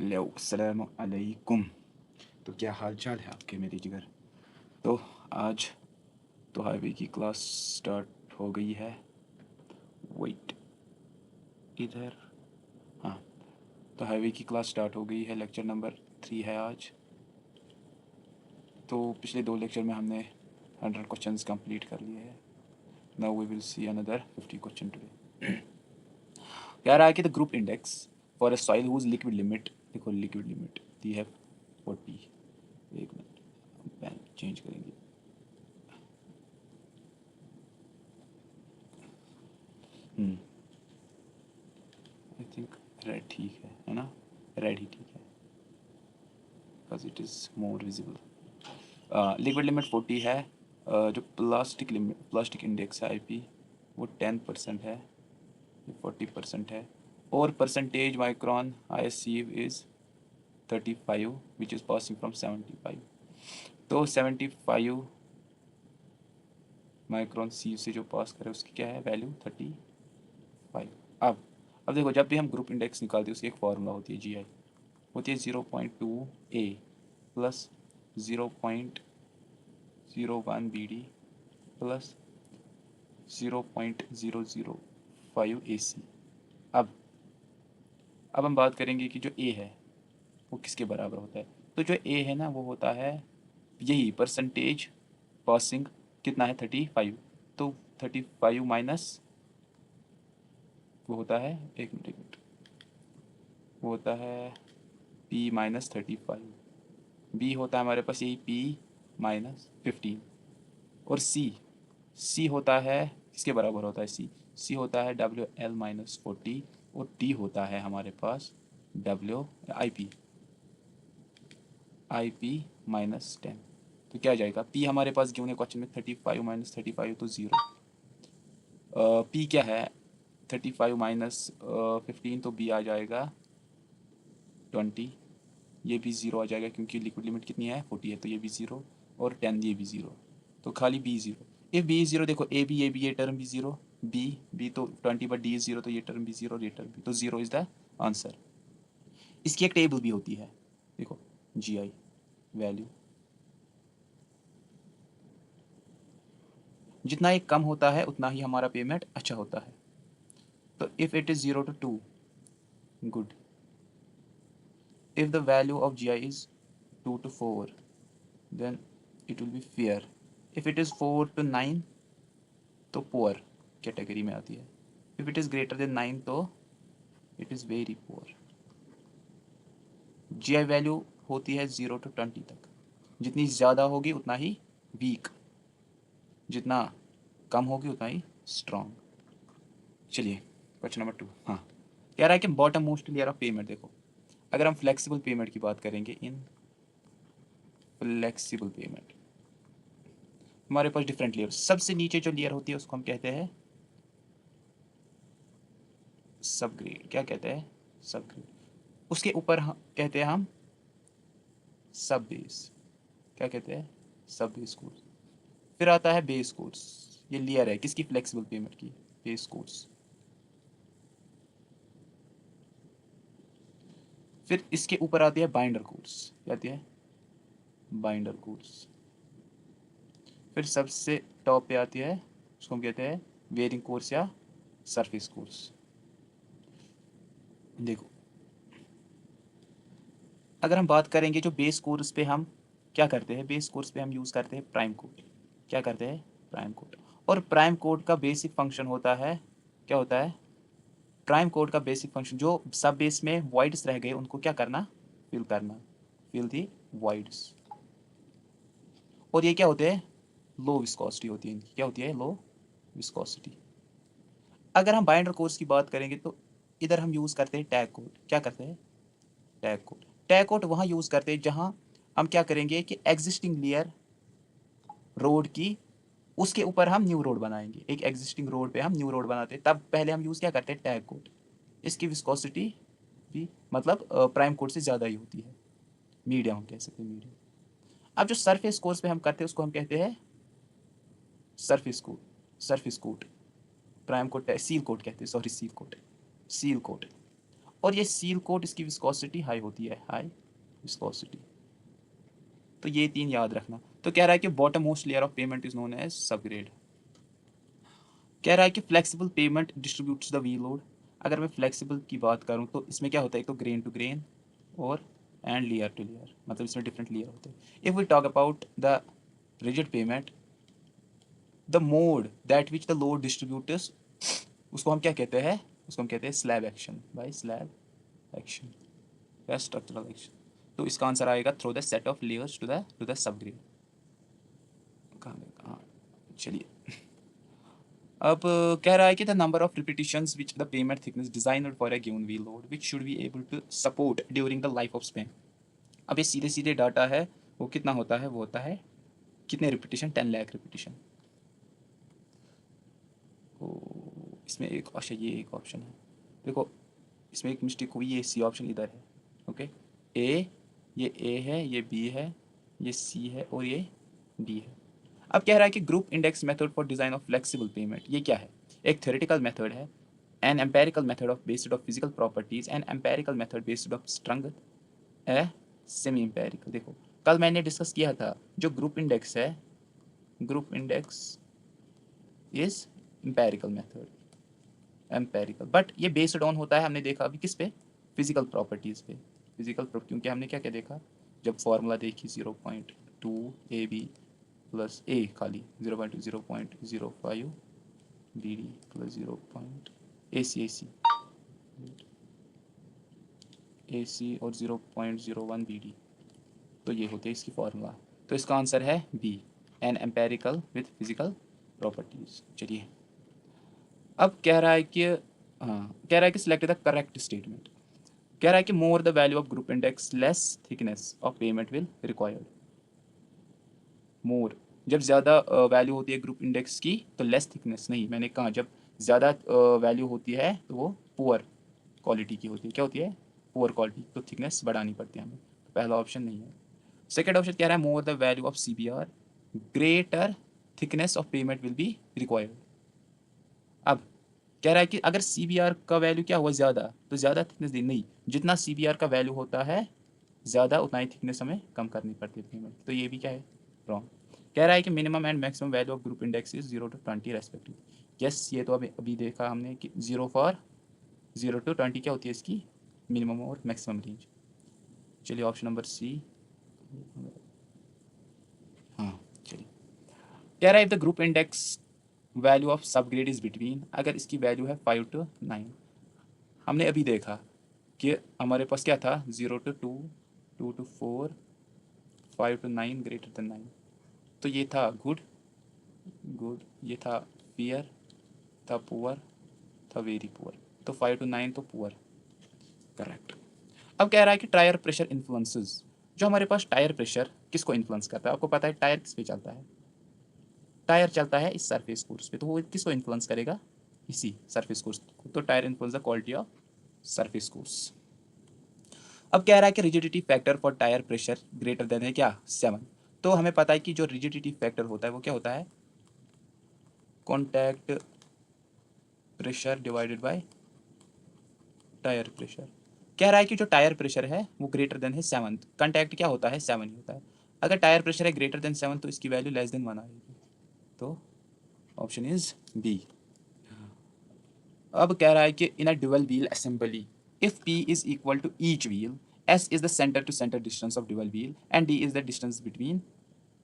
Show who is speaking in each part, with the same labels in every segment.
Speaker 1: Hello अस्सलाम अलैकुम। तो क्या हाल चाल है आपके मेरे जिगर। तो आज तो हाईवे की क्लास स्टार्ट हो गई है। वेट, इधर, हाँ। तो हाईवे की क्लास स्टार्ट हो गई है। लेक्चर नंबर 3 है आज। तो पिछले 2 लेक्चर में हमने 100 क्वेश्चंस कंप्लीट कर लिए हैं। Now we will see another 50 question today. कह रहा है कि the group index for a soil whose liquid limit, देखो लिक्विड लिमिट दी है 40। एक मिनट, पेन चेंज करेंगे। आई थिंक रेड ठीक है ना। रेड ही ठीक है because it is more visible. Liquid limit 40 है। जो प्लास्टिक लिमिट, प्लास्टिक इंडेक्स है आईपी, वो 10% है, ये 40% है। और percentage micron I sieve is 35 which is passing from 75। तो 75 माइक्रॉन सीव से जो पास करे उसकी क्या है वैल्यू 35। अब देखो, जब भी हम ग्रुप इंडेक्स निकालते हैं उसकी एक फार्मूला होती है GI, होती है 0.2A plus 0.01 BD plus 0.005 AC। अब हम बात करेंगे कि जो A है वो किसके बराबर होता है। तो जो A है ना वो होता है यही परसेंटेज पासिंग, कितना है 35। तो 35 माइनस वो होता है, एक मिनट, वो होता है P माइनस 35। B होता है हमारे पास यही P माइनस 15। और सी होता है, किसके बराबर होता है सी होता है WL माइनस 40। और डी होता है हमारे पास डब्ल्यू आई पी माइनस 10। तो क्या आ जाएगा, पी हमारे पास गिवन है क्वेश्चन में 35 माइनस 35 तो 0। पी क्या है 35 माइनस 15, तो बी आ जाएगा 20। ये भी 0 आ जाएगा क्योंकि लिक्विड लिमिट कितनी है 40 है, तो ये भी 0। और 10 ये भी 0। तो खाली बी 0। इफ बी इज 0, देखो ए बी ये टर्म भी 0। बी तो 20 बट डी इज 0, तो ये टर्म भी 0 और ये टर्म भी, तो 0 इज द आंसर। इसकी एक टेबल भी होती है, देखो GI वैल्यू, जितना एक कम होता है उतना ही हमारा पेमेंट अच्छा होता है। तो if it is 0 to 2, good. If the value of GI is 2 to 4, then it will be fair. If it is 4 to 9, तो पुअर कैटेगरी में आती है। If it is greater than 9, तो it is very poor. GI value होती है 0 to 20 तक। जितनी ज़्यादा होगी उतना ही वीक, जितना कम होगी उतना ही स्ट्रॉन्ग। चलिए क्वेश्चन नंबर 2। हाँ, कह रहा है कि bottom most layer of payment, देखो अगर हम फ्लेक्सिबल पेमेंट की बात करेंगे, इन फ्लेक्सिबल पेमेंट हमारे पास डिफरेंट लेयर, सबसे नीचे जो लेयर होती है उसको हम कहते हैं सब ग्रेड। क्या कहते हैं, सब ग्रेड। उसके ऊपर कहते हैं हम सब बेस। क्या कहते हैं, सब बेस कोर्स। फिर आता है बेस कोर्स, ये लेयर है किसकी, फ्लेक्सिबल पेमेंट की, बेस कोर्स। फिर इसके ऊपर आती है बाइंडर कोर्स। क्या आती है, बाइंडर कोर्स। फिर सबसे टॉप पे आती है, उसको हम कहते हैं वेयरिंग कोर्स या सरफेस कोर्स। देखो अगर हम बात करेंगे जो बेस कोर्स पे हम क्या करते हैं, बेस कोर्स पे हम यूज़ करते हैं प्राइम कोड। क्या करते हैं, प्राइम कोड। और प्राइम कोड का बेसिक फंक्शन होता है, क्या होता है, प्राइम कोड का बेसिक फंक्शन, जो सब बेस में वॉइड्स रह गए उनको क्या करना, फिल करना, फिल दी वॉइड्स। और ये क्या होते हैं, लो विस्कोसिटी होती है इनकी। क्या होती है, लो विस्कोसिटी। अगर हम बाइंडर कोर्स की बात करेंगे तो इधर हम यूज़ करते हैं टैग कोड। क्या करते हैं, टैग कोड। टैग कोड वहाँ यूज़ करते हैं जहाँ हम क्या करेंगे कि एग्जिस्टिंग लेयर रोड की, उसके ऊपर हम न्यू रोड बनाएंगे। एक एग्जिस्टिंग रोड पे हम न्यू रोड बनाते हैं, तब पहले हम यूज़ क्या करते हैं, टैग कोड। इसकी विस्कोसिटी भी मतलब प्राइम कोड से ज़्यादा ही होती है, मीडियम हम कह सकते हैं, मीडियम। अब जो सरफेस कोर्स पे हम करते हैं उसको हम कहते हैं surface code. Surface code, prime code seal code कहते हैं, sorry seal code, seal code. और ये सील कोट इसकी विस्कोसिटी हाई होती है, हाई विस्कोसिटी। तो ये 3 याद रखना। तो कह रहा है कि bottom most layer of pavement is known as subgrade. कह रहा है कि flexible pavement distributes the wheel load. अगर मैं फ्लेक्सिबल की बात करूं तो इसमें क्या होता है, एक तो ग्रेन टू ग्रेन और एंड लेयर टू लेयर, मतलब इसमें डिफरेंट लेयर होते हैं। If we talk about the rigid pavement, the mode that which the load distributors, उसको हम क्या कहते हैं, उसको हम कहते हैं slab action, by slab action या स्ट्रक्चरल एक्शन। तो इसका आंसर आएगा through the set of layers to the subgrade. कहाँ, चलिए अब कह रहा है कि the number of repetitions which the pavement thickness designed for a given wheel load which should be able to support during the life of span. अब ये सीधे सीधे डाटा है, वो कितना होता है, वो होता है कितने रिपीटिशन, 10 लाख रिपीटिशन। तो इसमें एक, अच्छा ये एक ऑप्शन है, देखो इसमें एक मिस्टेक हुई, ये सी ऑप्शन इधर है, ओके। ए, ये ए है, ये बी है, ये सी है और ये डी है। अब कह रहा है कि group index method for design of flexible pavement, ये क्या है, एक थ्योरेटिकल मेथड है, an empirical method of based of physical properties, an empirical method based of strength, a semi empirical. देखो कल मैंने डिस्कस किया था, जो ग्रुप इंडेक्स है, group index is empirical method, empirical, but ये बेस्ड ऑन होता है, हमने देखा अभी किस पे, फिजिकल प्रॉपर्टीज पे, फिजिकल क्योंकि हमने क्या क्या देखा, जब फॉर्मूला देखी 0.2 ए बी प्लस ए खाली 0.05 डी डी प्लस 0. ए सी और 0.01 बी डी, तो ये होते हैं इसकी फॉर्मूला। तो इसका आंसर है B, an empirical with physical properties. चलिए अब कह रहा है कि, हाँ कह रहा है कि सिलेक्ट द करेक्ट स्टेटमेंट। कह रहा है कि more the value of group index less thickness of pavement will required. More, जब ज़्यादा वैल्यू होती है ग्रुप इंडेक्स की तो लेस थिकनेस नहीं, मैंने कहा जब ज़्यादा वैल्यू होती है तो वो पुअर क्वालिटी की होती है, क्या होती है, पुअर क्वालिटी, तो थिकनेस बढ़ानी पड़ती है हमें। तो पहला ऑप्शन नहीं है। सेकेंड ऑप्शन कह रहा है more the value of C B R greater thickness of pavement will be required. अब कह रहा है कि अगर सी बी आर का वैल्यू क्या हुआ ज़्यादा, तो ज़्यादा थिकनेस दी नहीं, जितना सी बी आर का वैल्यू होता है ज़्यादा उतना ही थिकनेस हमें कम करनी पड़ती है पेमेंट, तो ये भी क्या है, रॉन्ग। कह रहा है कि minimum and maximum value of group index is 0 to 20 respective. Yes, ये तो अभी अभी देखा हमने कि 0 to 20 क्या होती है इसकी मिनिमम और मैक्सिमम रेंज। चलिए ऑप्शन नंबर सी, हाँ चलिए। कह रहा है if the group index value of subgrade is between, अगर इसकी वैल्यू है 5 to 9, हमने अभी देखा कि हमारे पास क्या था 0 to 2, 2 to 4, 5 to 9 greater than 9, तो ये था गुड, गुड, ये था पियर, था पुअर, था वेरी पुअर, तो 5 to 9 तो पुअर, करेक्ट। अब कह रहा है कि टायर प्रेशर इन्फ्लुएंसेस, जो हमारे पास टायर प्रेशर किसको इन्फ्लुएंस करता है, आपको पता है टायर किस पे चलता है, टायर चलता है इस सरफेस कोर्स पे, तो वो किसको इन्फ्लुएंस करेगा, इसी सरफेस कोर्स को, तो tyre influence the quality of surface course. अब कह रहा है कि rigidity factor for tyre pressure greater than है क्या, 7। तो हमें पता है कि जो रिजिडिटी फैक्टर होता है वो क्या होता है, contact pressure divided by tyre pressure. कह रहा है कि जो टायर प्रेशर है वो ग्रेटर देन है 7, कॉन्टैक्ट क्या होता है 7 ही होता है। अगर टायर प्रेशर है ग्रेटर देन 7 तो इसकी वैल्यू लेस देन 1 आएगी, तो ऑप्शन इज बी। अब कह रहा है कि in a dual wheel assembly if P is equal to each wheel, S is the centre to centre distance of dual wheel and D is the distance between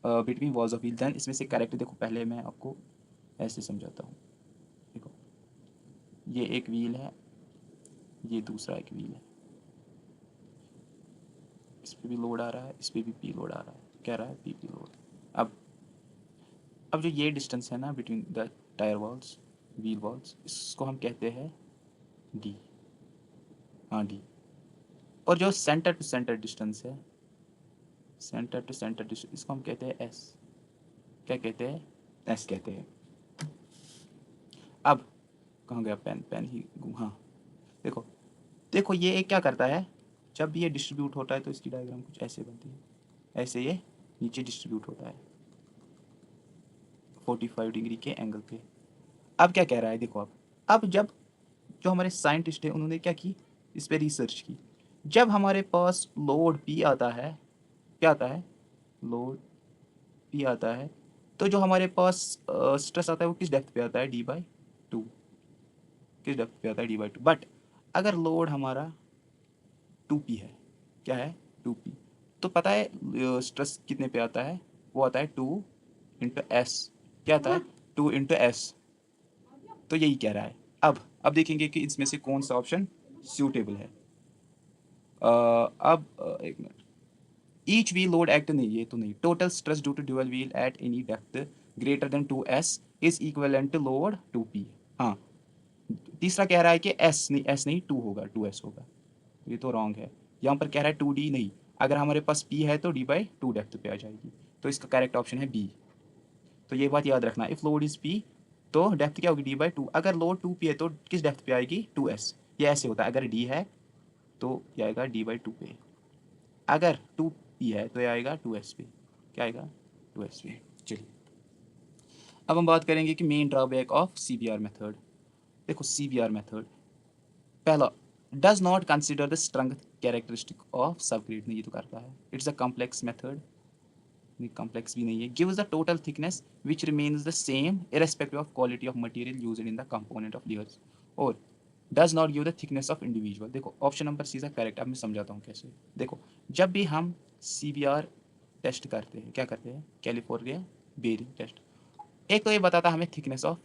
Speaker 1: between walls of wheel, then इसमें से correct, देखो पहले मैं आपको ऐसे समझाता हूँ। देखो ये एक व्हील है, ये दूसरा एक व्हील है, इस पर भी लोड आ रहा है, इस पर भी P लोड आ रहा है, कह रहा है P लोड। अब जो ये डिस्टेंस है ना between the tyre walls, wheel walls, इसको हम कहते हैं D, हाँ D। और जो सेंटर टू सेंटर डिस्टेंस है, सेंटर टू सेंटर डिस्टेंस, इसको हम कहते हैं S, क्या कहते हैं, S कहते हैं। अब कहाँ गया पेन, पेन ही हाँ, देखो देखो ये एक क्या करता है, जब भी ये डिस्ट्रीब्यूट होता है तो इसकी डायग्राम कुछ ऐसे बनती है, ऐसे ये नीचे डिस्ट्रीब्यूट होता है 45 डिग्री के एंगल पे। अब क्या कह रहा है देखो, अब जब जो हमारे साइंटिस्ट है उन्होंने क्या की, इस पे रिसर्च की। जब हमारे पास लोड पी आता है, क्या आता है, लोड पी आता है, तो जो हमारे पास स्ट्रेस आता है वो किस डेप्थ पे आता है, d/2, किस डेप्थ पे आता है, d/2। बट अगर लोड हमारा 2p है, क्या है, 2p, तो पता है स्ट्रेस कितने पे आता है, वो आता है 2 × s, क्या आता है, 2 × s। तो यही कह रहा है। अब देखेंगे कि इसमें से कौन सा ऑप्शन सूटेबल है। अब एक minute, each wheel load act, नहीं ये तो नहीं, total stress due to dual wheel at any depth greater than 2s is equivalent to load 2p। हाँ, तीसरा कह रहा है कि s नहीं 2 होगा, 2s होगा, ये तो रॉन्ग है। यहाँ पर कह रहा है 2d नहीं, अगर हमारे पास p है तो d/2 डेप्थ पे आ जाएगी, तो इसका करेक्ट ऑप्शन है b। तो ये बात याद रखना, इफ लोड इज p तो डेप्थ क्या होगी, d/2। अगर लोड 2p है तो किस डेप्थ पे आएगी, 2s। ये ऐसे होता है, अगर d है तो ये आएगा d/2 पे, अगर 2p है तो ये आएगा 2s पे, क्या आएगा, 2s पे। चलिए अब हम बात करेंगे कि main drawback of CBR method. देखो CBR मेथड, पहला, does not consider the strength characteristic of subgrade, नहीं ये तो करता है, it's a complex method, complex भी नहीं है, gives the total thickness which remains the same irrespective of quality of material used in the component of layers, और does not give the thickness of individual. देखो option number C is correct. अब मैं समझाता हूँ कैसे। देखो जब भी हम CBR टेस्ट करते हैं, क्या करते हैं, कैलिफोर्निया बेयरिंग टेस्ट, एक तो ये बताता है हमें थिकनेस ऑफ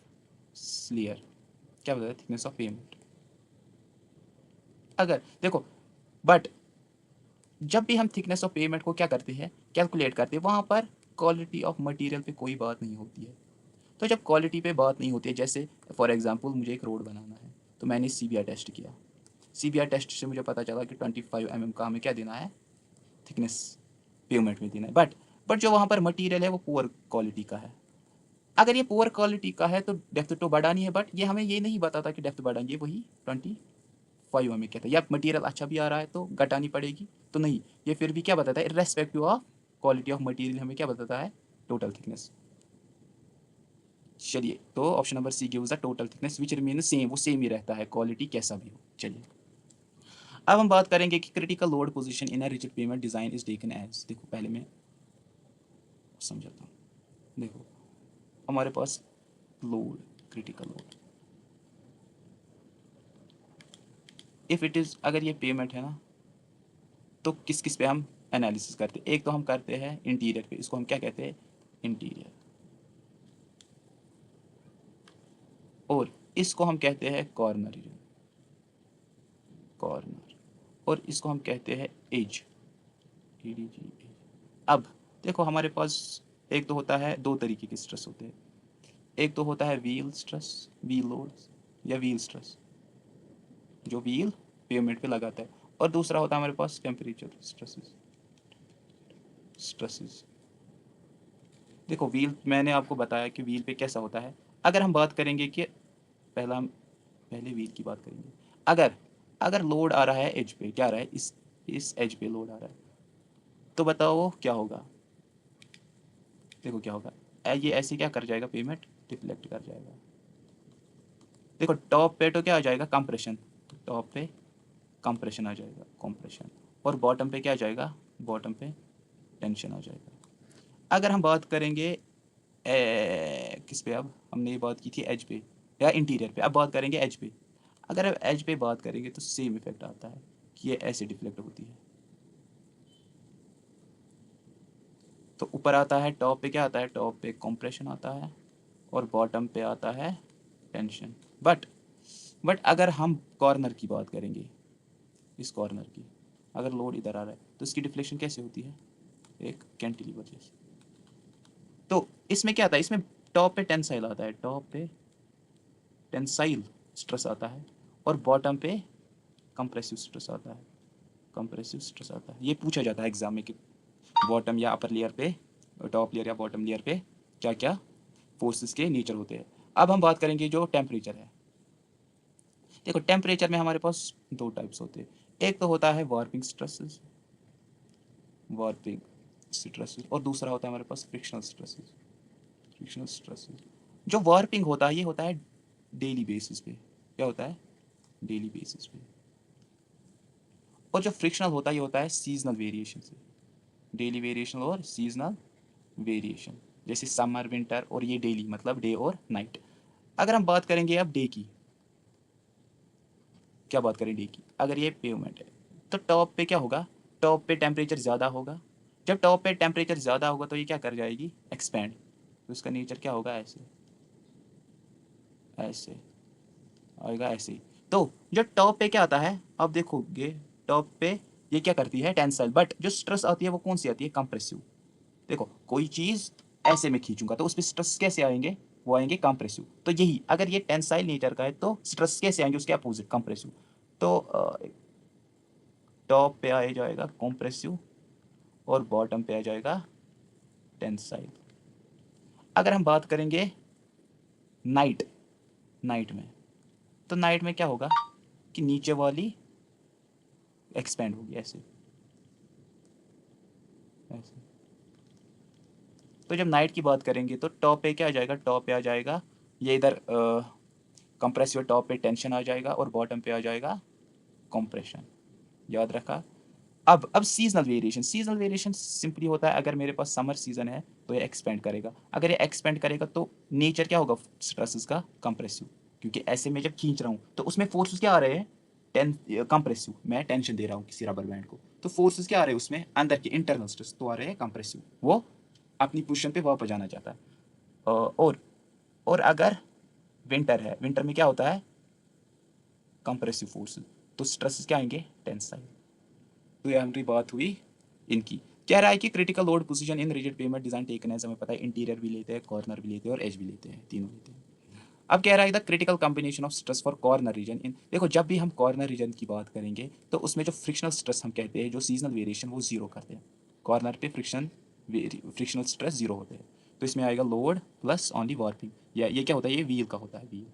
Speaker 1: लेयर, क्या बताता है, थिकनेस ऑफ पेमेंट। अगर देखो, बट जब भी हम थिकनेस ऑफ पेमेंट को क्या करते हैं, कैलकुलेट करते हैं, वहाँ पर क्वालिटी ऑफ मटेरियल पे कोई बात नहीं होती है। तो जब क्वालिटी पे बात नहीं होती है, जैसे फॉर एग्जांपल मुझे एक रोड बनाना है, तो मैंने CBR टेस्ट किया, CBR टेस्ट से मुझे पता चला कि 25 mm का हमें क्या देना है, थिकनेस पेमेंट में देना है। बट जो वहाँ पर मटीरियल है वो पुअर क्वालिटी का है। अगर ये पुअर क्वालिटी का है तो डेप्थ तो बढ़ानी है, बट ये हमें ये नहीं बताता कि डेप्थ बढ़ाएंगे, वही 25 हमें कहता है। या मटीरियल अच्छा भी आ रहा है तो घटानी पड़ेगी, तो नहीं, ये फिर भी क्या बताता है, irrespective of quality of material हमें क्या बताता है, टोटल थिकनेस। चलिए, तो option number C gives the total thickness which remain same, वो सेम ही रहता है क्वालिटी कैसा भी हो। चलिए अब हम बात करेंगे कि critical load position in a rigid pavement design is taken as. देखो पहले मैं समझाता हूँ। देखो हमारे पास load, critical load, if it is, अगर ये पेमेंट है ना, तो किस किस पे हम एनालिसिस करते हैं, एक तो हम करते हैं इंटीरियर पे, इसको हम क्या कहते हैं, इंटीरियर, और इसको हम कहते हैं कॉर्नर रीजन, कॉर्नर, और इसको हम कहते हैं एज, EDG। अब देखो हमारे पास एक तो होता है, दो तरीके के स्ट्रेस होते हैं, एक तो होता है व्हील स्ट्रेस, व्हील लोड, या व्हील स्ट्रेस जो व्हील पेमेंट पे लगाता है, और दूसरा होता है हमारे पास टेम्परेचर स्ट्रेसेस, स्ट्रेसेस। देखो व्हील, मैंने आपको बताया कि व्हील पे कैसा होता है। अगर हम बात करेंगे कि पहले व्हील की बात करेंगे, अगर अगर लोड आ रहा है एज पे, क्या आ रहा है, इस एज पे लोड आ रहा है, तो बताओ क्या होगा, देखो क्या होगा, ये ऐसे क्या कर जाएगा, पेमेंट डिफ्लेक्ट कर जाएगा। देखो टॉप पे तो क्या आ जाएगा, कंप्रेशन, तो टॉप पे कंप्रेशन आ जाएगा, कंप्रेशन, और बॉटम पे क्या आ जाएगा, बॉटम पे टेंशन आ जाएगा। अगर हम बात करेंगे किस पे, अब हमने ये बात की थी एज पे या इंटीरियर पे, अब बात करेंगे एज पे। अगर अब एज पे बात करेंगे तो सेम इफेक्ट आता है कि ये ऐसे डिफ्लेक्ट होती है। तो ऊपर आता है टॉप पे, क्या आता है, टॉप पे कंप्रेशन आता है, और बॉटम पे आता है टेंशन। बट बट अगर हम कॉर्नर की बात करेंगे, इस कॉर्नर की, अगर लोड इधर आ रहा है तो इसकी डिफ्लेक्शन कैसे होती है, एक कैंटिलीवर जैसे। तो इसमें क्या आता है, इसमें टॉप पे टेंसाइल आता है, टॉप पे टेंसाइल स्ट्रेस आता है, और बॉटम पे कंप्रेसिव स्ट्रेस आता है, कंप्रेसिव स्ट्रेस आता है। ये पूछा जाता है एग्जाम में कि बॉटम या अपर लेयर पे, टॉप लेयर या बॉटम लेयर पे क्या क्या फोर्सेस के नेचर होते हैं। अब हम बात करेंगे जो टेम्परेचर है। देखो टेम्परेचर में हमारे पास दो टाइप्स होते हैं, एक तो होता है वार्पिंग स्ट्रेसेस, वार्पिंग स्ट्रेसेस, और दूसरा होता है हमारे पास फ्रिक्शनल स्ट्रेसेस, फ्रिक्शनल स्ट्रेसेस। जो वार्पिंग होता है ये होता है डेली बेसिस पे, क्या होता है, डेली बेसिस पे। और जो फ्रिक्शनल होता है ये होता है सीजनल वेरिएशन से, डेली वेरिएशन और सीजनल वेरिएशन, जैसे समर विंटर, और ये डेली मतलब डे और नाइट। अगर हम बात करेंगे अब डे की, क्या बात करें डे की, अगर ये पेवमेंट है तो टॉप पे क्या होगा, टॉप पे टेम्परेचर ज़्यादा होगा। जब टॉप पे टेम्परेचर ज़्यादा होगा तो ये क्या कर जाएगी, एक्सपैंड, तो इसका नेचर क्या होगा, ऐसे ऐसे आएगा, ऐसे ही। तो जो टॉप पे क्या आता है, अब देखोगे टॉप पे ये क्या करती है, टेंसाइल, बट जो स्ट्रेस आती है वो कौन सी आती है, कंप्रेसिव। देखो कोई चीज़ ऐसे में खींचूंगा तो उस पर स्ट्रेस कैसे आएंगे, वो आएंगे कंप्रेसिव। तो यही अगर ये टेंसाइल नेचर का है तो स्ट्रेस कैसे आएंगे, उसके अपोजिट कंप्रेसिव। तो टॉप पे आ जाएगा कंप्रेसिव और बॉटम पे आ जाएगा टेंसाइल। अगर हम बात करेंगे नाइट, नाइट में, तो नाइट में क्या होगा कि नीचे वाली एक्सपेंड होगी, ऐसे ऐसे। तो जब नाइट की बात करेंगे तो टॉप पे क्या आ जाएगा, टॉप पे आ जाएगा ये इधर कंप्रेसिव, टॉप पे टेंशन आ जाएगा और बॉटम पे आ जाएगा कंप्रेशन, याद रखा। अब seasonal variation, seasonal variation simply होता है अगर मेरे पास समर सीजन है तो ये एक्सपेंड करेगा, अगर ये एक्सपेंड करेगा तो नेचर क्या होगा स्ट्रेसेस का, कंप्रेसिव, क्योंकि ऐसे में जब खींच रहा हूँ तो उसमें फोर्सेस क्या आ रहे हैं, टेन कंप्रेसिव, मैं टेंशन दे रहा हूँ किसी रबर बैंड को, तो फोर्सेस क्या आ रहे हैं उसमें, अंदर के इंटरनल स्ट्रेस तो आ रहे हैं कंप्रेसिव, वो अपनी पोजीशन पे वापस जाना चाहता है। और अगर विंटर है, विंटर में क्या होता है, कंप्रेसिव फोर्स, तो स्ट्रेसेस क्या आएंगे, टेंसाइल। तो ये हमारी बात हुई इनकी। कह रहा है कि critical load position in rigid pavement design taken है, हमें पता है इंटीरियर भी लेते हैं, कॉर्नर भी लेते हैं और एज भी लेते हैं, तीनों लेते हैं। अब कह रहा है the critical combination of stress for corner region in, देखो जब भी हम कॉर्नर रीजन की बात करेंगे तो उसमें जो फ्रिक्शनल स्ट्रेस हम कहते हैं, जो सीजनल वेरिएशन वो जीरो करते हैं, कॉर्नर पे फ्रिक्शनल स्ट्रेस जीरो होते हैं। तो इसमें आएगा लोड प्लस ऑनली वार्पिंग, या ये क्या होता है, ये व्हील का होता है, व्हील,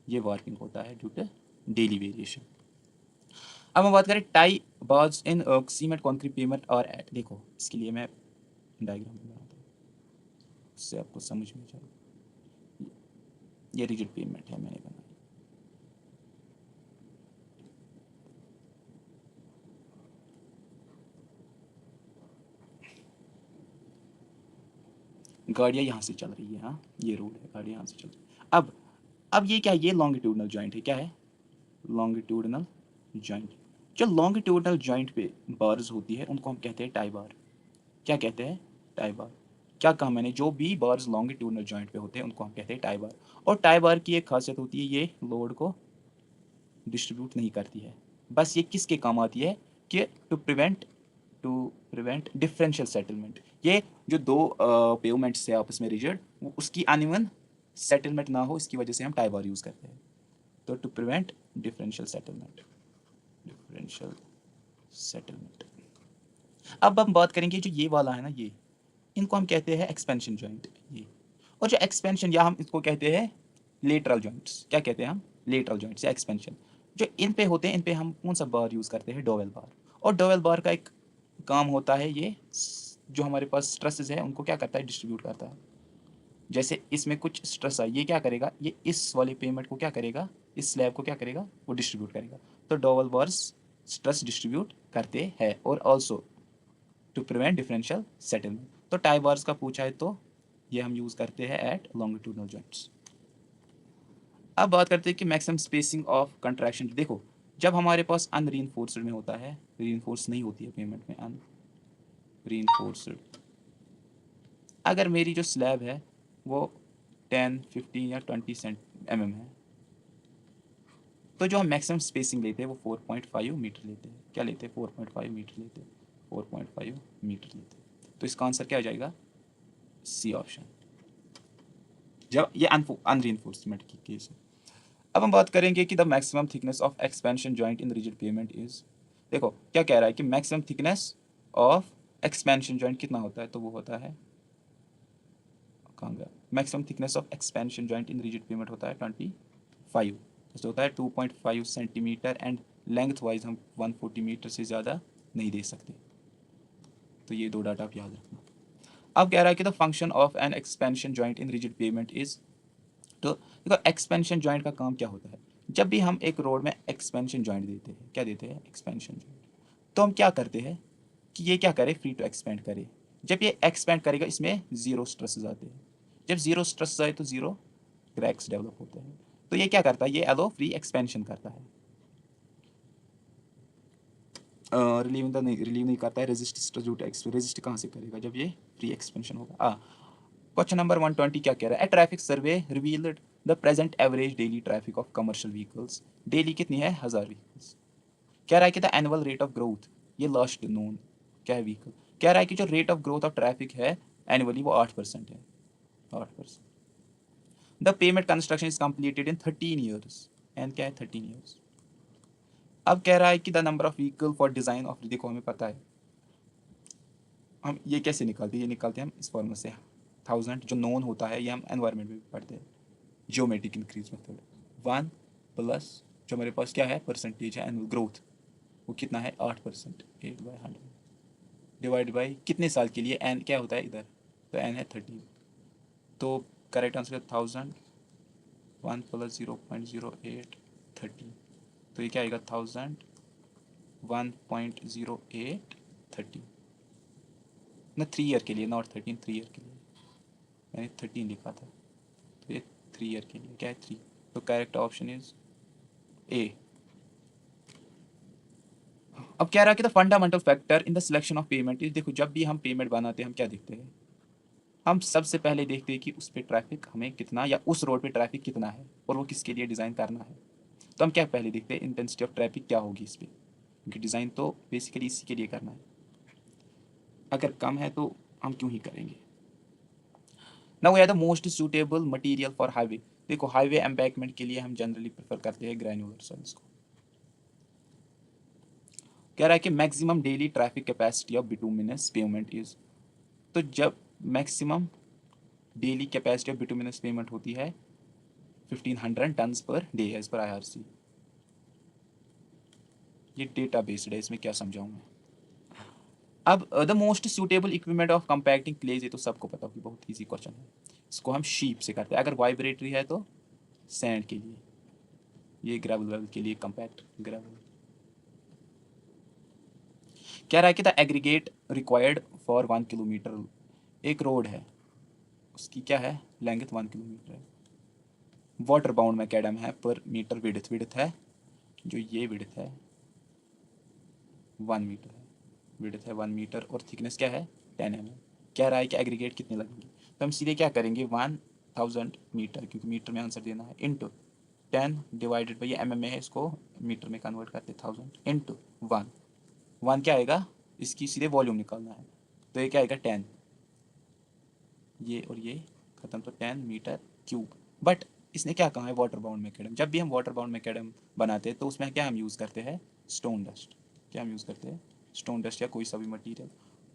Speaker 1: ये वार्पिंग होता है ड्यू टू डेली वेरिएशन। अब हम बात करें tie bars in cement concrete payment और एट, देखो इसके लिए मैं डायग्राम बनाता हूँ, उससे आपको समझ में जाएगा। ये रिजिड पेमेंट है मैंने बनाई, गाड़ियाँ यहाँ से चल रही है, हाँ ये रोड है, गाड़ियाँ यहाँ से चल रही है। अब ये क्या है, ये लॉन्गिट्यूडनल जॉइंट है, क्या है, लॉन्गिट्यूडनल जॉइंट। जो लॉन्गिट्यूडनल जॉइंट पे बार्स होती है उनको हम कहते हैं टाई बार, क्या कहते हैं, टाई बार। क्या कहा मैंने, जो भी बार्स लॉन्गिट्यूडनल जॉइंट पे होते हैं उनको हम कहते हैं टाई बार। और टाई बार की एक खासियत होती है, ये लोड को डिस्ट्रीब्यूट नहीं करती है, बस ये किसके काम आती है, कि टू प्रिवेंट डिफरेंशियल सेटलमेंट, ये जो दो पेवमेंट्स है आपस में रिजिड, वो उसकी अनइवन सेटलमेंट ना हो, इसकी वजह से हम टाई बार यूज़ करते हैं। तो to prevent differential settlement, differential settlement. अब हम बात करेंगे जो ये वाला है ना, ये इनको हम कहते हैं एक्सपेंशन जॉइंट, ये। और जो एक्सपेंशन, या हम इसको कहते हैं लेटरल जॉइंट्स, क्या कहते हैं हम, लेटरल जॉइंट्स या एक्सपेंशन। जो इन पे होते हैं, इन पे हम कौन सा बार यूज़ करते हैं, डोवेल बार। और डोवेल बार का एक काम होता है, ये जो हमारे पास स्ट्रेसेस है उनको क्या करता है, डिस्ट्रीब्यूट करता है। जैसे इसमें कुछ स्ट्रेस है, ये क्या करेगा, ये इस वाले पेमेंट को क्या करेगा, इस स्लैब को क्या करेगा, वो डिस्ट्रीब्यूट करेगा। तो डोवेल बार्स स्ट्रेस डिस्ट्रीब्यूट करते हैं और also to prevent differential settlement. तो टाई बार्स का पूछा है तो ये हम यूज़ करते हैं एट लॉन्गिट्यूडनल जॉइंट्स। अब बात करते हैं कि मैक्सिमम स्पेसिंग ऑफ कंट्रैक्शन। देखो जब हमारे पास अनरीइंफोर्स्ड में होता है, रीइंफोर्स नहीं होती है पेमेंट में, अनरीइंफोर्स्ड, अगर मेरी जो स्लैब है वो 10, 15 या 20 सेंट mm है, तो जो हम मैक्सिमम स्पेसिंग लेते हैं वो 4.5 मीटर लेते हैं, क्या लेते हैं, 4.5 मीटर लेते हैं, 4.5 मीटर लेते हैं। तो इसका आंसर क्या आ जाएगा, सी ऑप्शन, जब ये अनरीइंफोर्समेंट की केस है। अब हम बात करेंगे कि the maximum thickness of expansion joint in rigid payment is, देखो क्या कह रहा है कि maximum thickness of expansion joint कितना होता है, तो वो होता है, कहाँ गया, maximum thickness of expansion joint in rigid payment होता है 25, जैसे होता है 2.5 सेंटीमीटर, एंड लेंथ वाइज हम 140 मीटर से ज़्यादा नहीं दे सकते। तो ये दो डाटा आप याद रखना। अब कह रहा है कि the function of N expansion joint in rigid payment is, तो देखो एक्सपेंशन जॉइंट का काम क्या होता है, जब भी हम एक रोड में एक्सपेंशन जॉइंट देते हैं, क्या देते हैं, एक्सपेंशन जॉइंट, तो हम क्या करते हैं कि ये क्या करे, फ्री टू एक्सपेंड करे। जब ये एक्सपेंड करेगा इसमें जीरो स्ट्रेसेस आते हैं। जब जीरो स्ट्रेस आए तो जीरो क्रैक्स डेवलप होते हैं। तो ये क्या करता है, ये एलो फ्री एक्सपेंशन करता है। रिलीव नहीं करता है, रेजिस्ट रेजिस्ट कहाँ से करेगा जब ये फ्री एक्सपेंशन होगा। क्वेश्चन नंबर 120 क्या कह रहा है, a traffic survey revealed the present average daily traffic of commercial vehicles. Daily कितनी है, 1000 व्हीकल्स। कह रहा है कि the annual rate of growth, ये लास्ट नोन क्या है, व्हीकल। कह रहा है कि जो rate of growth of traffic है एनुअली वो 8% है, 8%। The pavement construction is completed in 13 years, and क्या है 13 ईयर्स। अब कह रहा है कि the number of vehicle for design of, देखो हमें पता है हम ये कैसे निकालते हैं, ये निकालते हैं हम इस फॉर्मूले से। 1000 जो नोन होता है ये हम एनवायरमेंट में भी पढ़ते हैं, जियोमेट्रिक इंक्रीज मेथड। 1 प्लस जो मेरे पास क्या है परसेंटेज है एनुअल ग्रोथ, वो कितना है 8%, 8/100 डिवाइड बाई कितने साल के लिए, एन क्या होता है इधर, तो एन है 13। तो करेक्ट आंसर है 1000, 1 प्लस 0.08 30। तो ये क्या आएगा 1000 1.08 30 ना, 3 ईयर के लिए, नॉट 13, 3 ईयर के लिए। मैंने 13 लिखा था, तो ये 3 ईयर के लिए क्या है 3। तो करेक्ट ऑप्शन इज ए। अब कह रहा है कि the fundamental factor in the selection of pavement is, देखो जब भी हम पेमेंट बनाते हैं हम क्या देखते हैं, हम सबसे पहले देखते हैं कि उस पर ट्रैफिक हमें कितना, या उस रोड पे ट्रैफिक कितना है और वो किसके लिए डिज़ाइन करना है। तो हम क्या पहले देखते हैं, इंटेंसिटी ऑफ ट्रैफिक क्या होगी इस पर, क्योंकि डिज़ाइन तो बेसिकली इसी के लिए करना है। अगर कम है तो हम क्यों ही करेंगे। Now we are the most suitable material for highway. देखो हाईवे एम्बैंकमेंट के लिए हम जनरली प्रेफर करते हैं ग्रैन्युलर सॉइल्स को। कह रहा है कि maximum daily traffic capacity of bituminous pavement is, तो जब maximum daily capacity of bituminous pavement होती है 1500 tons per day as per IRC। ये डेटा बेस्ड है, इसमें क्या समझाऊं मैं। अब the most suitable equipment of compacting clays, ये तो सबको पता होगी, बहुत इजी क्वेश्चन है। इसको हम शीप से करते हैं, अगर वाइब्रेटरी है तो सैंड के लिए, ये ग्रेवल वेल के लिए कंपैक्ट ग्रेवल। कह रहा है कि the aggregate required for 1 kilometre, एक रोड है उसकी क्या है लेंथ 1 किलोमीटर है। वाटर बाउंड मैकेडम है पर मीटर विड्थ, विड्थ है जो ये विड्थ है 1 मीटर है, विड्थ है 1 मीटर और थिकनेस क्या है 10 mm। कह रहा है कि एग्रीगेट कितने लगेंगे, तो हम सीधे क्या करेंगे 1000 मीटर, क्योंकि मीटर में आंसर देना है, इंटू 10 डिवाइडेड बाई, ये mm में है इसको मीटर में कन्वर्ट करते 1000 इंटू 1, 1 क्या आएगा, इसकी सीधे वॉल्यूम निकालना है, तो ये क्या आएगा 10, ये और ये खत्म, तो 10 मीटर क्यूब। बट इसने क्या कहा है वाटर बाउंड मैकेडम, जब भी हम वाटर बाउंड मैकेडम बनाते हैं तो उसमें क्या हम यूज़ करते हैं स्टोन डस्ट, क्या हम यूज़ करते हैं स्टोन डस्ट या कोई सा भी मटीरियल।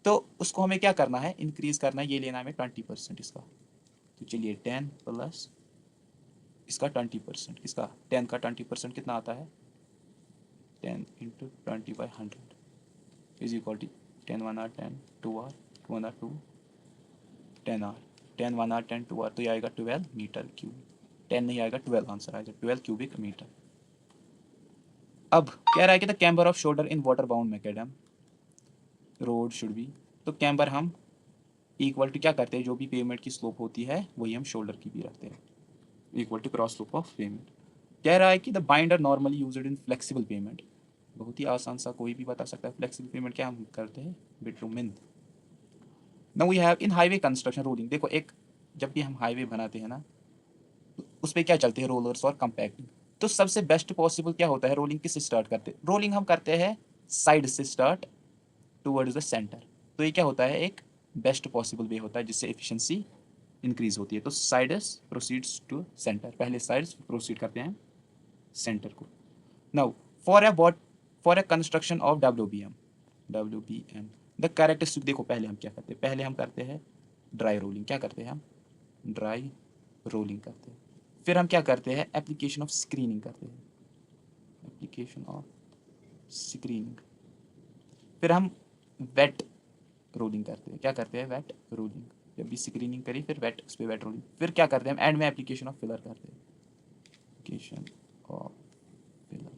Speaker 1: तो उसको हमें क्या करना है इंक्रीज करना है, ये लेना है हमें 20% इसका। तो चलिए 10 प्लस इसका 20%, इसका 10 का 20% कितना आता है 10 into 20/100 is equal to 10 1 R 10 2 R 2 1 R 2 10 R 10 1 R 10 2 R, तो ये आएगा 12 मीटर क्यूब। 10 नहीं आएगा 12 आंसर आएगा 12 क्यूबिक मीटर। अब कह रहा है कि the camber off shoulder in water bound macadam road should be, तो कैम्बर हम इक्वल टू क्या करते हैं, जो भी पेमेंट की स्लोप होती है वही हम शोल्डर की भी रखते हैं, equal to cross slope of pavement. कह रहा है कि the binder normally used in flexible pavement, बहुत ही आसान सा कोई भी बता सकता है फ्लेक्सिबल पेमेंट क्या हम करते हैं bitumen. Now we have in highway construction rolling, देखो एक जब भी हम हाईवे बनाते हैं ना तो उस पर क्या चलते हैं रोलर्स और कंपैक्टिंग। तो सबसे बेस्ट पॉसिबल क्या होता है, रोलिंग किससे स्टार्ट करते हैं, रोलिंग हम करते हैं साइड से स्टार्ट टूवर्ड्स द सेंटर। तो ये क्या होता है एक बेस्ट पॉसिबल वे होता है जिससे एफिशिएंसी इंक्रीज होती है। तो साइड्स प्रोसीड्स टू सेंटर, पहले साइड्स प्रोसीड करते हैं सेंटर को। Now for a what for a construction of W B M the characteristic, देखो पहले हम क्या करते हैं, पहले हम करते हैं ड्राई रोलिंग, क्या करते हैं हम ड्राई रोलिंग करते हैं। फिर हम क्या करते हैं एप्लीकेशन ऑफ स्क्रीनिंग करते हैं, एप्लीकेशन ऑफ स्क्रीनिंग। फिर हम वेट रोलिंग करते हैं, क्या करते हैं वेट रोलिंग, जब भी स्क्रीनिंग करी फिर वेट उस पर वेट रोलिंग। फिर क्या करते हैं हम एंड में एप्लीकेशन ऑफ फिलर करते हैं, एप्लीकेशन ऑफ फिलर।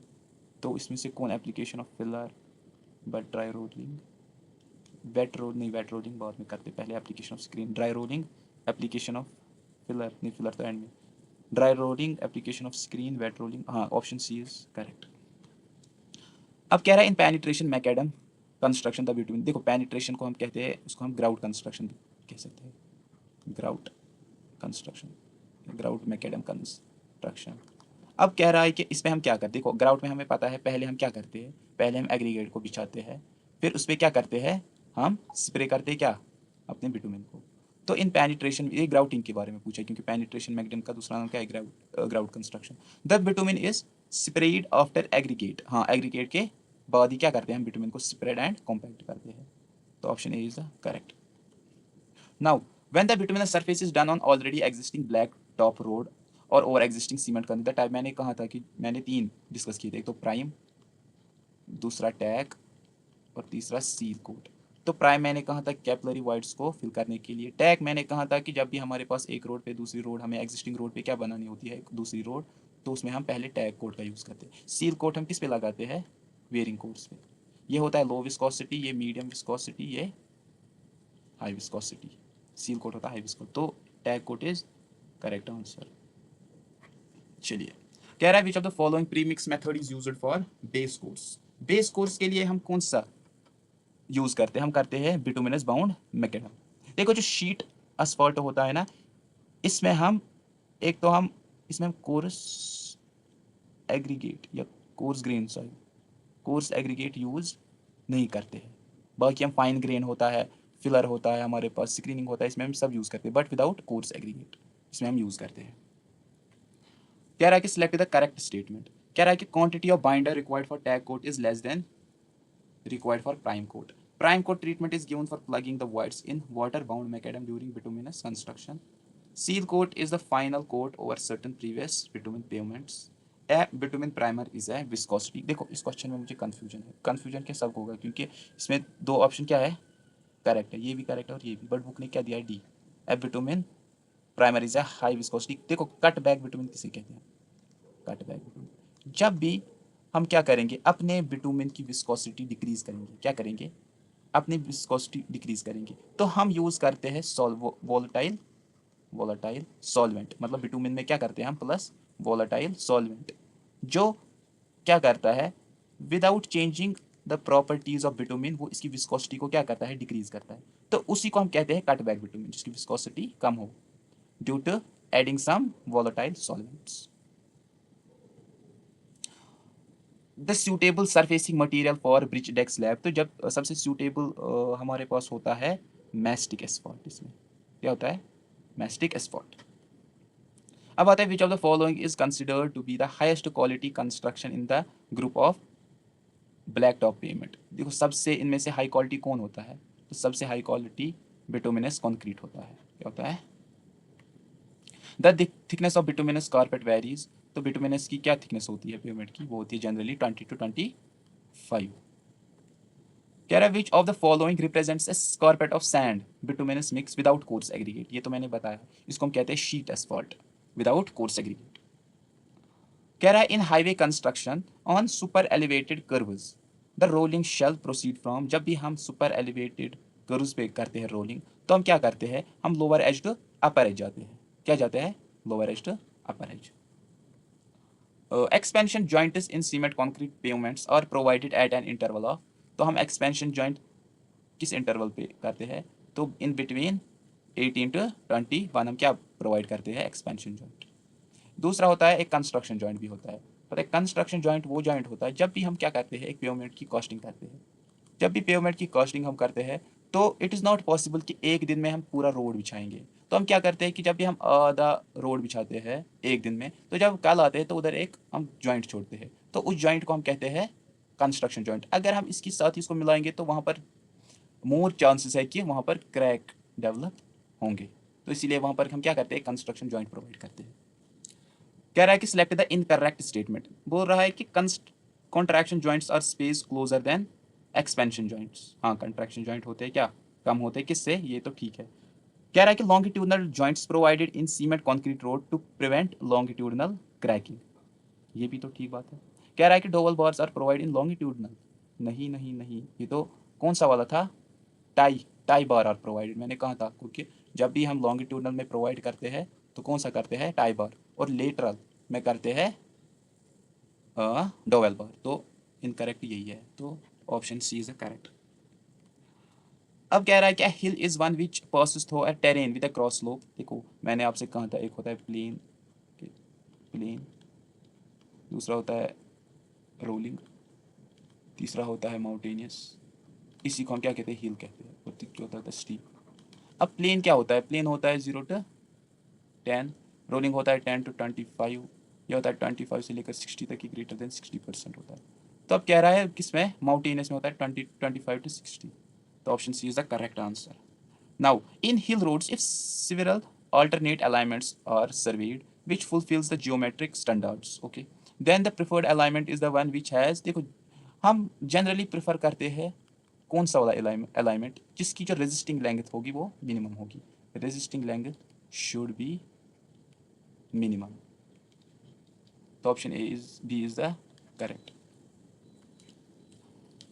Speaker 1: तो इसमें से कौन application of filler but dry rolling, wet roll नहीं, वेट रोलिंग बाद में करते, पहले application of screen, dry rolling application of filler, नहीं फिलर तो एंड में, dry rolling application of screen, wet rolling, हाँ ऑप्शन सी इज करेक्ट। अब कह रहा है in penetration macadam construction the between, देखो पेनिट्रेशन को हम कहते हैं, उसको हम ग्राउट कंस्ट्रक्शन कह सकते हैं, grout construction, grout macadam construction. अब कह रहा है कि इसमें हम क्या करते हैं, देखो ग्राउट में हमें पता है पहले हम क्या करते हैं, पहले हम एग्रीगेट को बिछाते हैं, फिर उस पर क्या करते हैं, हम स्प्रे करते हैं क्या, अपने बिटुमिन को। तो इन पेनिट्रेशन, ये ग्राउटिंग के बारे में पूछा क्योंकि पेनिट्रेशन मैकेडम का दूसरा नाम क्या है, grout construction. The bitumen is spread after aggregate, हाँ एग्रीगेट के बाद ही क्या करते हैं हम बिटुमिन को स्प्रेड एंड कॉम्पैक्ट करते हैं, तो option A is the correct. Now when the bituminous surface is done on already existing black top road और over existing cement concrete, type मैंने कहा था कि मैंने 3 डिस्कस किए थे, एक तो प्राइम, दूसरा टैग और तीसरा सील कोट। तो प्राइम मैंने कहा था कैपिलरी वॉइड्स को फिल करने के लिए, टैग मैंने कहा था कि जब भी हमारे पास एक रोड पे दूसरी रोड, हमें एग्जिस्टिंग रोड पे क्या बनानी होती है, दूसरी रोड, तो उसमें हम पहले टैग कोट का यूज़ करते हैं। सील कोट हम किस पे लगाते हैं, वेयरिंग कोट्स पे। ये होता है लो विस्कोसिटी, ये मीडियम विस्कोसिटी, ये हाई विस्कोसिटी। सील कोट होता है हाई विस्को, तो tack coat is correct answer. चलिए, कह रहा है which of the following premix method is used for base course, base course के लिए हम कौन सा यूज करते हैं, हम करते हैं बिटुमिनस बाउंड मैकेडम। देखो जो शीट असफॉल्ट होता है ना, इसमें हम एक तो हम इसमें हम कोर्स एग्रीगेट या coarse grain, sorry coarse aggregate use नहीं करते हैं। बाकी हम फाइन ग्रेन होता है, फिलर होता है, हमारे पास स्क्रीनिंग होता है, इसमें हम सब यूज करते हैं, बट विदाउट कोर्स एग्रीगेट इसमें हम यूज करते हैं। कह रहा है कि सिलेक्ट द करेक्ट स्टेटमेंट, कह रहा है कि quantity of binder required for tack coat is less than required for prime coat. Prime coat treatment is given for plugging the voids in water-bound macadam during bituminous construction. Seal coat is the final coat over certain previous bitumen pavements. A bitumen primer is a viscosity. देखो इस question में मुझे confusion है, confusion क्या सब होगा क्योंकि इसमें 2 ऑप्शन क्या है, करेक्ट है, ये भी करेक्ट है और ये भी, बट बुक ने क्या दिया है, D. A bitumen primer is a high viscosity. देखो कट बैक बिटुमिन किसे कहते हैं, कट बैक बिटुमिन। जब भी हम क्या करेंगे, अपने बिटुमिन की विस्कोसिटी डिक्रीज करेंगे, क्या करेंगे, अपनी विस्कोसिटी डिक्रीज करेंगे, तो हम यूज करते हैं वोलेटाइल, वोलेटाइल सॉल्वेंट, मतलब बिटुमिन में क्या करते हैं हम प्लस वोलेटाइल सॉल्वेंट, जो क्या करता है without changing the properties of bitumen, वो इसकी विस्कोसिटी को क्या करता है, डिक्रीज करता है। तो उसी को हम कहते हैं कट बैक बिटुमिन, जिसकी विस्कोसिटी कम हो due to adding some volatile solvents. The suitable surfacing material for bridge deck slab, तो जब सबसे सूटेबल हमारे पास होता है मैस्टिक एस्फॉल्ट, इसमें क्या होता है, मैस्टिक एस्फॉल्ट। अब आता है which of the following is considered to be the highest quality construction in the group of black top pavement. देखो सबसे इनमें से हाई क्वालिटी कौन होता है, तो सबसे हाई क्वालिटी बिटुमिनस कॉन्क्रीट होता है, क्या होता है, the thickness of bituminous carpet varies, तो बिटुमिनस की क्या थिकनेस होती है पेमेंट की, वो होती है जनरली 20 to 25। कह रहा है which of the following represents a carpet of sand bituminous mix without coarse aggregate, ये तो मैंने बताया, इसको हम कहते हैं sheet asphalt without coarse aggregate. कह रहा है in highway construction on super elevated curves the rolling shall proceed from, जब भी हम सुपर एलिवेटेड कर्व्स पे करते हैं रोलिंग, तो हम क्या करते हैं, हम lower edge to upper edge जाते हैं, क्या जाते हैं, lower edge to upper edge. Expansion joints in cement concrete pavements are provided at an interval of, तो हम एक्सपेंशन जॉइंट किस इंटरवल पे करते हैं, तो इन बिटवीन 18 to 21 हम क्या प्रोवाइड करते हैं, एक्सपेंशन जॉइंट। दूसरा होता है एक कंस्ट्रक्शन जॉइंट भी होता है, पता है कंस्ट्रक्शन जॉइंट वो जॉइंट होता है जब भी हम क्या करते हैं, एक पेवमेंट की कॉस्टिंग करते हैं, जब भी पेवमेंट की कॉस्टिंग हम करते हैं, तो इट इज़ नॉट पॉसिबल कि एक दिन में हम पूरा रोड बिछाएंगे, तो हम क्या करते हैं कि जब भी हम आधा रोड बिछाते हैं एक दिन में, तो जब कल आते हैं तो उधर एक हम जॉइंट छोड़ते हैं, तो उस जॉइंट को हम कहते हैं कंस्ट्रक्शन जॉइंट। अगर हम इसके साथ इसको मिलाएंगे तो वहाँ पर मोर चांसेस है कि वहाँ पर क्रैक डेवलप होंगे, तो इसीलिए वहाँ पर हम क्या करते हैं, कंस्ट्रक्शन जॉइंट प्रोवाइड करते हैं। कह रहा है कि सिलेक्ट द इनकरेक्ट स्टेटमेंट, बोल रहा है कि contraction joints are space closer than expansion joints, हाँ कंट्रैक्शन जॉइंट होते हैं क्या, कम होते हैं किससे, ये तो ठीक है। कह रहा है कि longitudinal joints provided in cement concrete road to prevent longitudinal cracking, ये भी तो ठीक बात है। कह रहा है कि dowel bars are provide in longitudinal, नहीं नहीं नहीं, ये तो कौन सा वाला था, tie tie bar are provided, मैंने कहा था क्योंकि जब भी हम लॉन्गिट्यूडनल में प्रोवाइड करते हैं तो कौन सा करते हैं, टाई बार, और लेटरल में करते हैं डोवेल बार। तो इनकरेक्ट यही है, तो option C is the correct. अब कह रहा है क्या, hill is one which passes through a terrain with a cross slope. देखो मैंने आपसे कहा था, एक होता है प्लेन, प्लेन, दूसरा होता है रोलिंग, तीसरा होता है माउंटेनियस, इसी को हम क्या कहते हैं, हिल कहते हैं, और तीसरा होता है स्टीप। अब प्लेन क्या होता है, प्लेन होता है 0 to 10, रोलिंग होता है 10 to 25, यह होता है 25 से लेकर 60 तक की, ग्रेटर देन 60% होता है। तो अब कह रहा है किसमें, माउंटेनियस में होता है 25 to 60। तो option C is the correct answer. Now, in hill roads, if several alternate alignments are surveyed which fulfills the geometric standards, okay, then the preferred alignment is the one which has, देखो हम generally prefer करते हैं कौन सा वाला alignment, जिसकी जो resisting length होगी वो मिनिमम होगी, resisting length should be minimum. तो option A is B is the correct.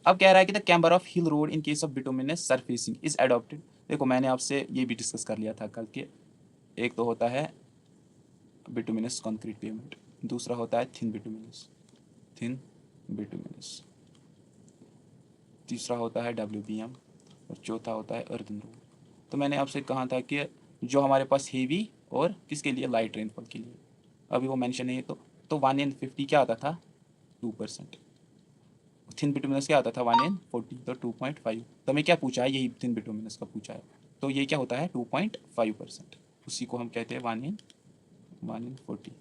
Speaker 1: अब कह रहा है कि the camber of hill road in case of bituminous surfacing is adopted. देखो मैंने आपसे ये भी डिस्कस कर लिया था कल के, एक तो होता है बिटुमिनस कंक्रीट पेवमेंट, दूसरा होता है थिन बिटुमिनस, थिन बिटुमिनस, तीसरा होता है WBM, और चौथा होता है अर्दन रोड। तो मैंने आपसे कहा था कि जो हमारे पास हेवी और किसके लिए, लाइट रेनफॉल के लिए, अभी वो मेंशन नहीं है, तो 1 in 50 क्या आता था, 2%। थिन बिटुमिनस क्या आता था, 1 in 40, तो 2.5। तो हमें क्या पूछा है, यही थिन बिटुमिनस का पूछा है, तो ये क्या होता है 2.5%, उसी को हम कहते हैं 1 in 40।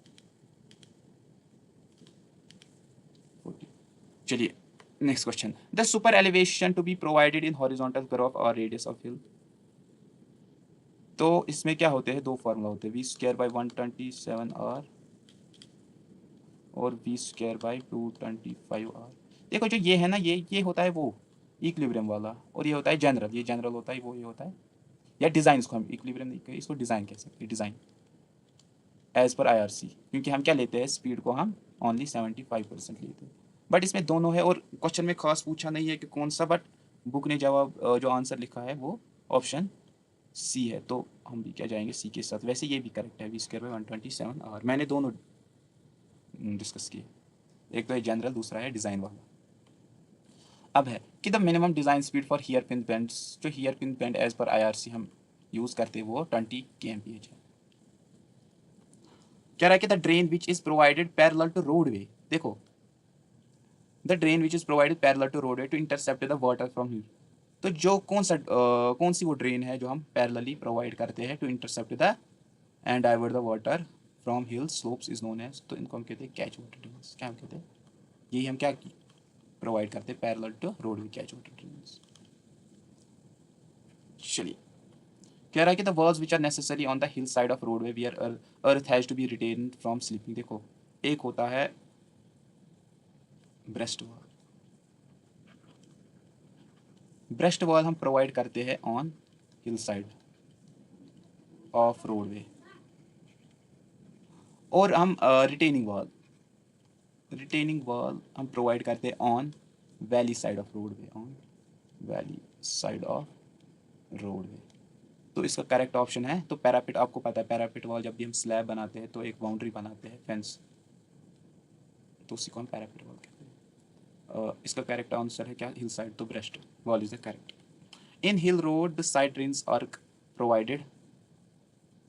Speaker 1: चलिए next question, the super elevation to be provided in horizontal graph और रेडियस ऑफ हिल। तो इसमें क्या होते हैं, दो फार्मूला होते हैं, V²/127R और V²/225R। देखो जो ये है ना, ये होता है वो इक्विलिब्रियम वाला, और ये होता है जनरल, ये जनरल होता है, वो ये होता है, या डिज़ाइन, इसको हम इक्विलिब्रियम नहीं कहें, इसको डिज़ाइन कह सकते हैं, डिज़ाइन एज पर IRC, क्योंकि हम क्या लेते हैं, स्पीड को हम ओनली 75% लेते हैं। बट इसमें दोनों है, और क्वेश्चन में खास पूछा नहीं है कि कौन सा, बट बुक ने जवाब जो आंसर लिखा है वो ऑप्शन सी है, तो हम भी क्या जाएंगे सी के साथ। वैसे ये भी करेक्ट है, V²/127R, मैंने दोनों डिस्कस किए, एक तो है जनरल, दूसरा है डिज़ाइन वाला। अब है कि the minimum design speed for hairpin bends, जो hairpin bend as per IRC हम यूज़ करते हैं वो 20 kmph है। कह रहा है कि the drain which is provided parallel to roadway, देखो the drain which is provided parallel to roadway to intercept the water from hill. तो जो कौन सी वो ड्रेन है जो हम पैरेलली प्रोवाइड करते हैं to intercept the and divert the water from hill slopes is known as, तो इनको हम कहते हैं कैच वाटर ड्रेन्स। क्या हम कहते हैं, यही हम क्या प्रोवाइड करते हैं parallel to roadway, catch water drains. चलिए कह रहा है कि the words which are necessary on the hill side of roadway where earth has to be retain from slipping. देखो एक होता है ब्रेस्ट वॉल, ब्रेस्ट वॉल हम प्रोवाइड करते हैं on hill side of roadway, और हम रिटेनिंग वॉल, रिटेनिंग वॉल हम प्रोवाइड करते हैं on valley side of roadway, on valley side of roadway. तो इसका करेक्ट ऑप्शन है, तो पैरापिट, आपको पता है पैरापिट वॉल जब भी हम स्लैब बनाते हैं तो एक बाउंड्री बनाते हैं फेंस, तो उसी को हम पैरापिट वॉल कहते हैं। इसका करेक्ट आंसर है क्या, हिल साइड, तो breast wall is the correct. In hill road the side drains are provided,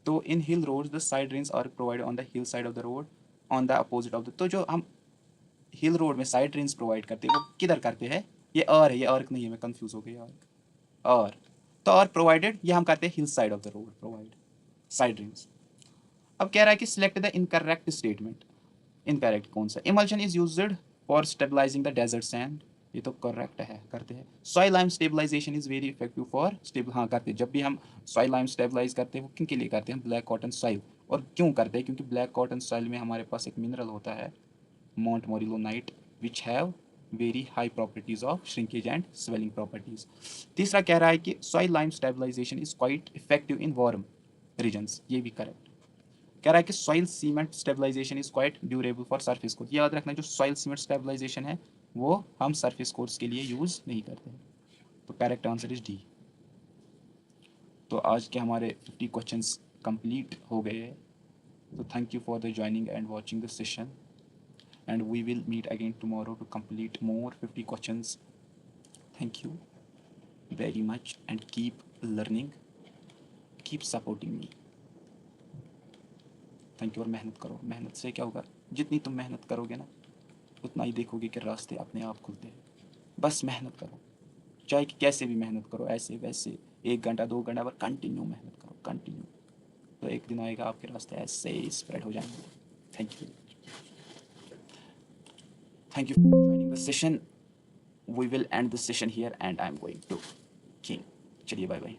Speaker 1: तो in hill road the side drains are provided on the hill side of the road on the opposite of the, तो जो हम hill road में side drains provide करते हैं वो किधर करते हैं, ये आर है, ये आर्क नहीं है, मैं कंफ्यूज हो गया, आर्क आर, तो आर प्रोवाइडेड ये हम करते हैं hill side of the road provide side drains. अब कह रहा है कि select the incorrect statement, incorrect कौन सा, emulsion is used for stabilising the desert sand, ये तो करेक्ट है, करते हैं। Soil lime stabilisation is very effective for stable, हाँ करते हैं, जब भी हम सॉइल लाइम स्टेबलाइज करते हैं वो किन के लिए करते हैं, ब्लैक कॉटन सॉइल, और क्यों करते हैं, क्योंकि ब्लैक कॉटन सॉइल में हमारे पास एक मिनरल होता है montmorillonite which have very high properties of shrinkage and swelling properties. तीसरा कह रहा है कि soil lime stabilisation is quite effective in warm regions, ये भी करेक्ट। कह रहा है कि soil cement stabilisation is quite durable for surface को, याद रखना जो सॉइल सीमेंट स्टेबलाइजेशन है वो हम सरफेस कोर्स के लिए यूज़ नहीं करते। तो करेक्ट आंसर इज डी। तो आज के हमारे 50 क्वेश्चंस कंप्लीट हो गए हैं। तो thank you for the joining and watching this session, and we will meet again tomorrow to complete more 50 questions. Thank you very much and keep learning, keep supporting me. Thank you. और मेहनत करो, मेहनत से क्या होगा, जितनी तुम मेहनत करोगे ना उतना ही देखोगे कि रास्ते अपने आप खुलते हैं। बस मेहनत करो, चाहे कि कैसे भी मेहनत करो, ऐसे वैसे 1 घंटा 2 घंटा, पर कंटिन्यू मेहनत करो, कंटिन्यू। तो एक दिन आएगा आपके रास्ते ऐसे ही स्प्रेड हो जाएंगे। Thank you, thank you for joining the session. We will end this session here and I'm going to King. चलिए बाय बाय।